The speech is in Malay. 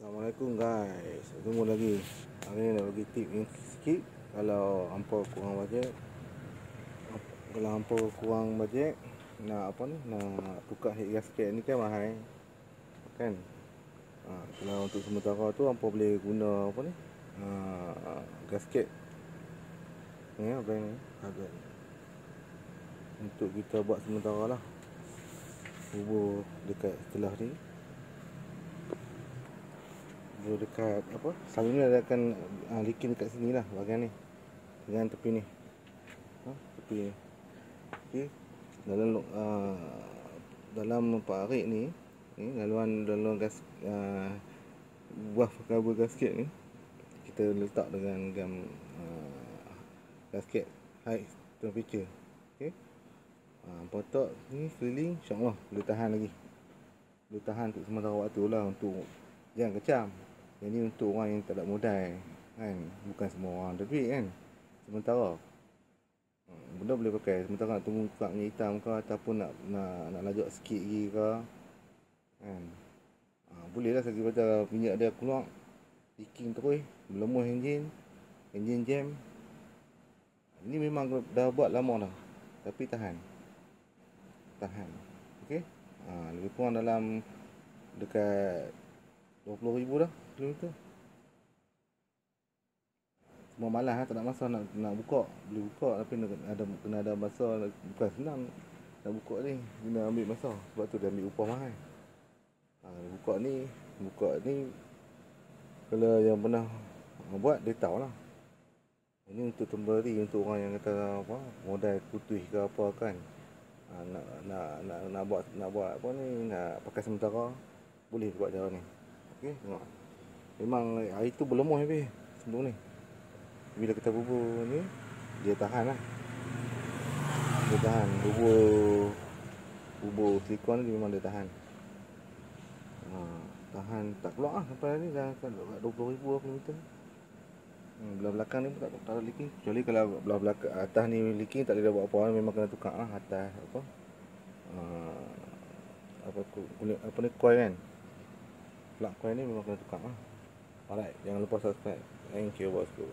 Assalamualaikum guys. Tunggu lagi. Hari ni nak bagi tip ni sikit. Kalau hampa kurang bajet, nak apa ni, nak tukar head gasket ni kan mahal kan. Kalau untuk sementara tu hampa boleh guna apa ni, gasket ni apa ni harga untuk kita buat sementara lah. Hubur dekat setelah ni, dekat apa, selalunya dia akan leaking dekat sini lah, bahagian ni dengan tepi ni, tepi ni. Okey, dalam parit ni, dalam gas, buah kabel gasket ni kita letak dengan gam gasket high temperature. Okey, potok ni keliling, insyaAllah boleh tahan lagi, boleh tahan untuk sementara waktu lah. Untuk jangan kecam. Yang ni untuk orang yang tak ada modal kan, bukan semua orang ada duit kan. Sementara benda boleh pakai sementara nak tunggu buka minyak hitam ke, ataupun nak lajak sikit lagi ke kan. Boleh lah, selagi pada minyak dia keluar leaking terus, melemuh enjin jam. Ini memang dah buat lama dah, tapi tahan. Okey, lebih kurang dalam dekat 20,000 dah kilometer. Semua malas tak nak masa nak buka. Boleh buka tapi kena ada masa. Bukan senang nak buka ni, kena ambil masa. Sebab tu dia ambil upah mahal. Buka ni kalau yang pernah buat dia tahulah. Ini untuk temporary, untuk orang yang kata apa, modal putih ke apa kan. Nak buat apa ni, nak pakai sementara, boleh buat cara ni. Okey, tengok. Memang air tu berlemuh habis sebelum ni. Bila kita bubur ni, dia tahan lah. Dia tahan. Bubur silikon ni memang dia tahan. Tahan tak keluar lah sampai ni dah 20,000 kilometer. Belah belakang ni pun tak ada leaking. Kecuali kalau belah belakang atas ni leaking, tak boleh buat apa, memang kena tukar lah atas apa ni, coil kan. Plug coil ni memang kena tukar lah. Alright, jangan lupa subscribe. Thank you bosku.